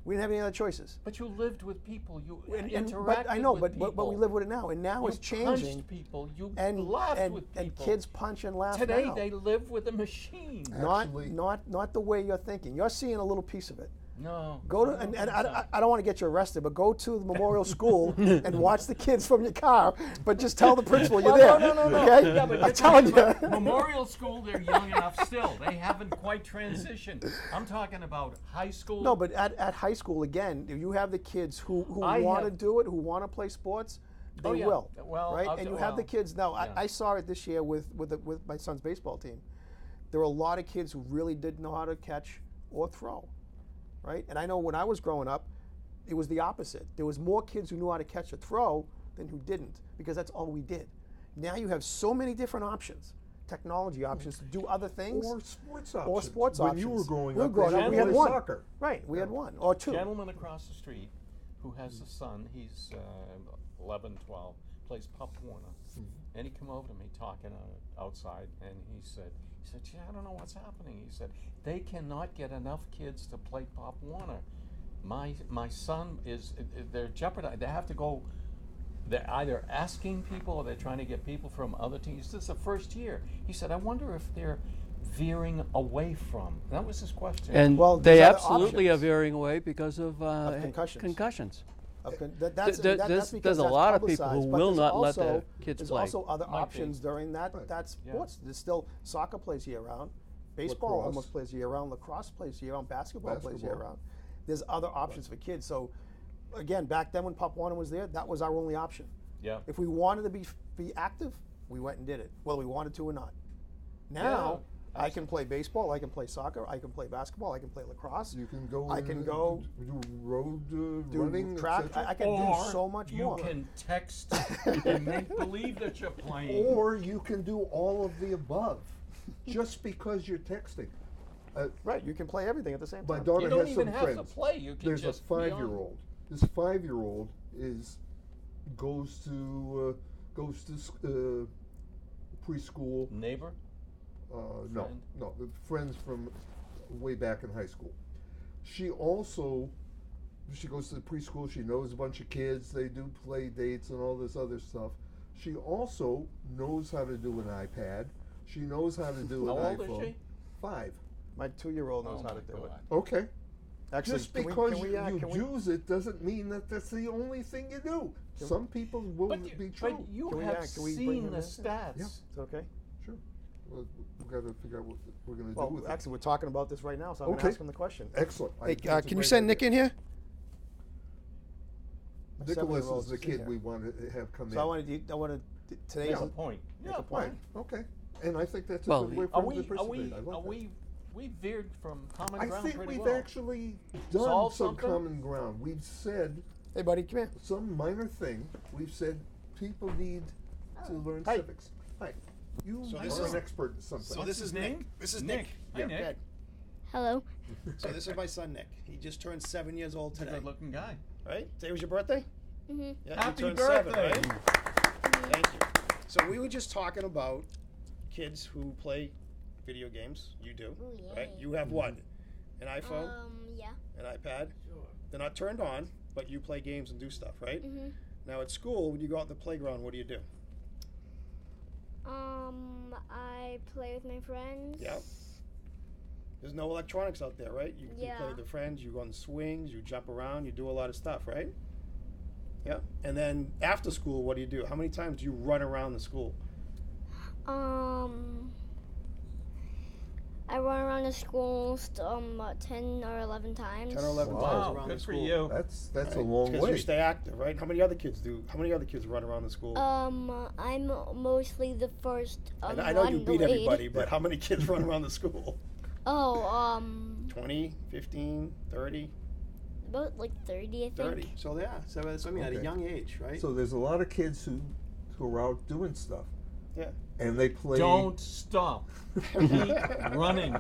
We didn't have any other choices. But you lived with people. You interacted but I know, with people. but we live with it now, and now it's changing. You punched people. You and laughed with people. And kids punch and laugh Today now. they live with a machine. Not the way you're thinking. You're seeing a little piece of it. No. Go to and I don't want to get you arrested, but go to the memorial school and watch the kids from your car. But just tell the principal you're there. No. Okay? Yeah, but I'm telling you. Memorial school, they're young enough still. They haven't quite transitioned. I'm talking about high school. No, but at high school again, you have the kids who want to do it, who want to play sports. They will. Well, right? And you have the kids now. Yeah. I saw it this year with my son's baseball team. There were a lot of kids who really didn't know how to catch or throw. Right? And I know when I was growing up, it was the opposite. There was more kids who knew how to catch or throw than who didn't, because that's all we did. Now you have so many different options, technology options to do other things. Or sports options. When you were growing up, we had one. Soccer. Right, we had one or two. Gentleman across the street who has a son, he's 11, 12, plays Pop Warner. And he came over to me talking outside, and he said, gee, I don't know what's happening. He said, they cannot get enough kids to play Pop Warner. My son they're jeopardized. They have to go, they're either asking people or they're trying to get people from other teams. This is the first year. He said, I wonder if they're veering away from. That was his question. And they absolutely are veering away because of concussions. There's a lot of people who will not let their kids play. There's also other options during that sports. There's still soccer plays year round, baseball almost plays year round, lacrosse plays year round, basketball plays year round. There's other options for kids. So again, back then when Pop Warner was there, that was our only option. Yeah. If we wanted to be active, we went and did it, whether we wanted to or not. Now. I can play baseball. I can play soccer. I can play basketball. I can play lacrosse. You can go. I can go do road running, track. I can do so much more. You can text and make believe that you're playing. Or you can do all of the above, just because you're texting. Right. You can play everything at the same time. My daughter you don't has even some have friends. to play. You can There's just a 5-year-old. This 5-year-old goes to preschool. Neighbor. No, friends from way back in high school. She goes to the preschool. She knows a bunch of kids. They do play dates and all this other stuff. She also knows how to do an iPad. She knows how to do an iPhone. How old is she? 5. My 2-year-old knows how to do it. Okay. Actually, just because you use it doesn't mean that that's the only thing you do. Some people will be true. But you have seen the stats. Yeah. Is it okay? Sure. Well, we've got to figure out what we're going to do with it. Actually, we're talking about this right now, so I'm going to ask him the question. Excellent. Hey, can you send Nick in here? Nicholas is the kid we want to have come in. So I wanted today's Make a point. Yeah, point. Okay. And I think that's a good way for him to participate. We veered from common ground I think pretty we've well. actually done Solved some something? common ground. We've said, hey buddy, come here. Some minor thing. We've said people need to learn civics. Hi. You are an expert in something. So this is Nick. This is Nick. Hi, Nick. Good. Hello. So this is my son Nick. He just turned 7 years old today. Good-looking guy. Right? Today was your birthday? Mm-hmm. Yeah, Happy you turned birthday. 7, right? Thank you. So we were just talking about kids who play video games. You do, right? You have what? An iPhone? Yeah. An iPad? Sure. They're not turned on, but you play games and do stuff, right? Mhm. Now at school, when you go out in the playground, what do you do? I play with my friends. Yeah. There's no electronics out there, right? You play with your friends, you go on swings, you jump around, you do a lot of stuff, right? Yeah. And then after school, what do you do? How many times do you run around the school? I run around the school 10 or 11 times. 10 or 11 Wow. times around Good the for school. you. That's Right? a long Because way. you stay active, right? How many other kids do? How many other kids run around the school? I'm mostly the first. I know you one beat to lead. everybody, but how many kids run around the school? Oh, 20, 15, 30? about like 30, I think. 30. So yeah, so that's what I mean, at a Okay. young age, right? So there's a lot of kids who are out doing stuff. Yeah. And they play. Don't stop. Keep running.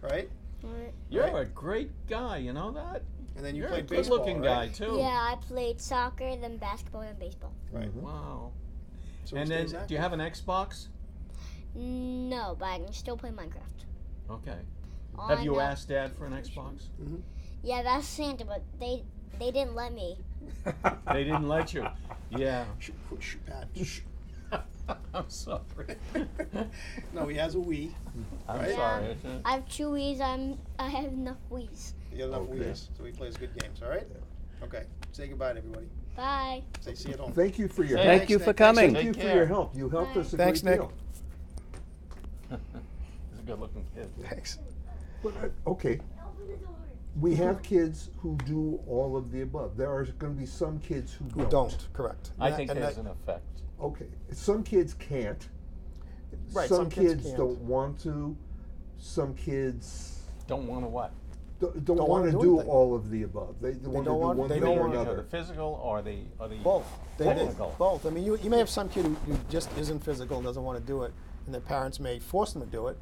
Right? Right. You're Right. a great guy, you know that? And then you You're play a baseball, good-looking right? guy, too. Yeah, I played soccer, then basketball, then baseball. Right. Wow. So And he then, stays do you active. have an Xbox? No, but I can still play Minecraft. Okay. On, Have you asked Dad for an Xbox? Yeah, I've asked Santa, but they didn't let me. They didn't let you. Yeah. Shh, Pat. Shh. I'm sorry. No, he has a Wii. I'm Right? sorry. I have 2 Wii's. I have enough Wii's. You got enough Okay. Wii's, so he plays good games, all right? Okay. Say goodbye to everybody. Bye. Say see you at home. Thank you for your Thank help. Thank you for Nick. coming. Thank you Take for care. your help. You helped Bye. us a Thanks, great Nick. deal. He's a good-looking kid. Thanks. But, okay. We have kids who do all of the above. There are going to be some kids who Who don't, correct. I And think that- and there's that- an effect. Okay. Some kids can't. Right, Some some kids kids can't. don't want to. Some kids Don't want to what? don't want wanna to do do anything. all of the above. They want to do don't want- one they thing don't or want The another. physical or the Both. technical? Both. I mean, you may have some kid who just isn't physical, doesn't want to do it, and their parents may force them to do it.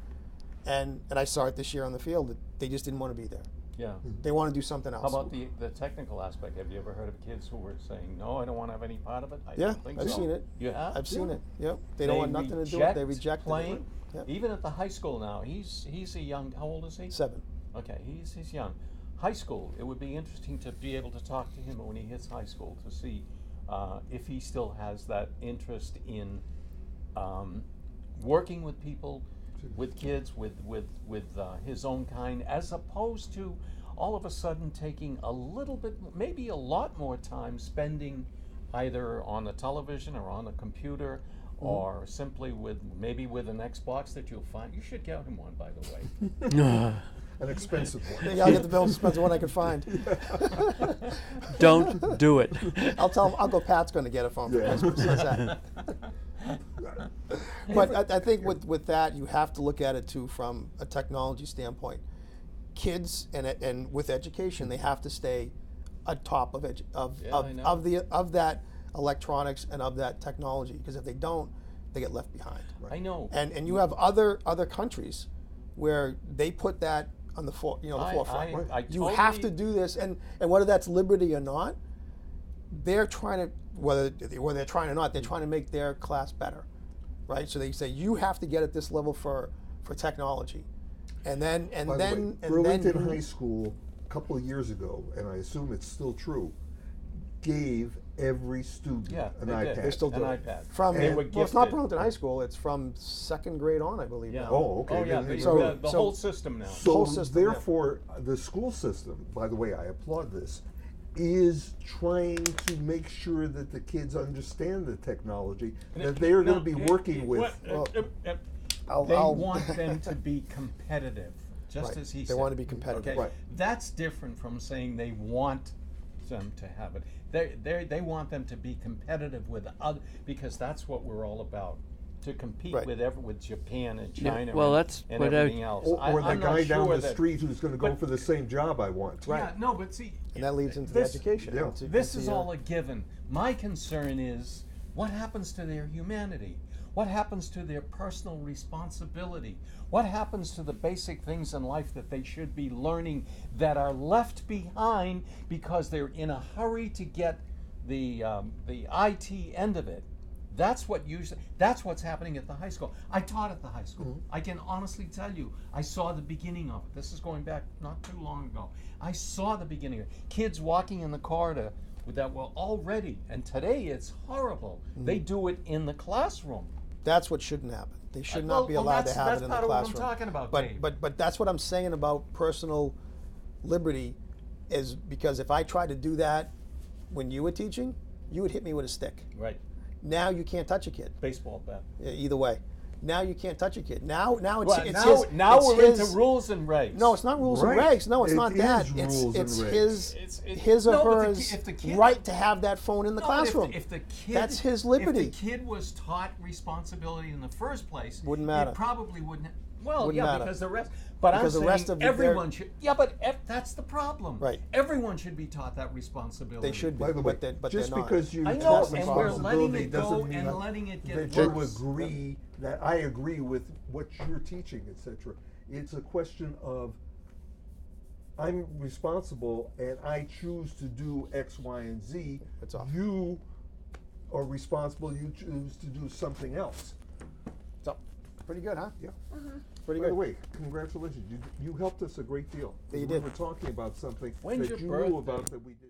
And I saw it this year on the field that they just didn't want to be there. Yeah. They want to do something else. How about the technical aspect? Have you ever heard of kids who were saying, "No, I don't want to have any part of it"? I Yeah, don't think I've so. seen it. You have? I've seen it. Yep. They don't want nothing to do with it. They reject playing. it. Yep. Even at the high school now, he's a young. How old is he? 7. Okay, he's young. High school. It would be interesting to be able to talk to him when he hits high school to see if he still has that interest in working with people, with kids, with his own kind, as opposed to all of a sudden taking a little bit, maybe a lot more time spending either on the television or on the computer, or simply with an Xbox that you'll find. You should get him one, by the way. An expensive one. Yeah, I'll get the Bill Spencer one I can find. Don't do it. I'll tell him Uncle Pat's going to get it for him for Yeah. Christmas. How's that? But I think with that, you have to look at it too from a technology standpoint. Kids and with education, they have to stay on top of I know. of that electronics and of that technology, because if they don't, they get left behind. I know. And you have other countries where they put that on the forefront. You have to do this, and whether that's liberty or not, they're trying to whether they're trying or not, they're trying to make their class better, right? So they say you have to get at this level for technology, and then By the way, and Burlington then High School a couple of years ago, and I assume it's still true, gave every student Yeah, an they iPad. did. they still do An it. iPad. From They were well, it's not gifted. Burlington High School; it's from 2nd grade on, I believe. Yeah. Now. Oh, okay. Oh yeah. Then- So- The whole system now. So whole system, yeah. therefore, the school system, by the way, I applaud this, is trying to make sure that the kids understand the technology that they are going to be working with. They want them to be competitive, just Right. as he They said. want to be competitive. Okay, Right. that's different from saying they want them to have it. They want them to be competitive with other, because that's what we're all about. To compete Right. with Japan and China well, and, that's and what I- everything else. Or the I'm not guy down sure the that- street who's going to go but- for the same job I want. Yeah, no, but see, And that leads into this- the education. yeah. This is all a given. My concern is what happens to their humanity? What happens to their personal responsibility? What happens to the basic things in life that they should be learning that are left behind because they're in a hurry to get the IT end of it That's what's happening at the high school. I taught at the high school. I can honestly tell you, I saw the beginning of it. This is going back not too long ago. I saw the beginning of it. Kids walking in the corridor with that, well, already, and today it's horrible. They do it in the classroom. That's what shouldn't happen. They should not be allowed to have it in the classroom. That's part of what I'm talking about, Dave. But that's what I'm saying about personal liberty, is because if I tried to do that when you were teaching, you would hit me with a stick. Right. Now you can't touch a kid. Baseball bat. Either way. Now you can't touch a kid. Now it's Well, it's now, his. now it's we're his, into rules and regs. No, it's not rules Right. and regs. No, it's It not is that. rules It's and his regs. his or No, but hers if the kid- right to have that phone in the No, but classroom. If the kid, That's his liberty. If the kid was taught responsibility in the first place, Wouldn't matter. It probably wouldn't. Well, Wouldn't yeah, matter. because the rest. But Because I'm the saying rest of everyone should. Yeah, but that's the problem. Right. Everyone should be taught that responsibility. They should be, By the way, but just they're not. because you I know, taught and we're letting responsibility it go doesn't mean and letting it get that you worse. agree that I agree with what you're teaching, etc. It's a question of I'm responsible and I choose to do X, Y, and Z. That's all. You are responsible. You choose to do something else. So, pretty good, huh? Yeah. Pretty By good. the way, congratulations. You helped us a great deal. Yeah, you we did. were talking about something When's that your you birthday? knew about that we did.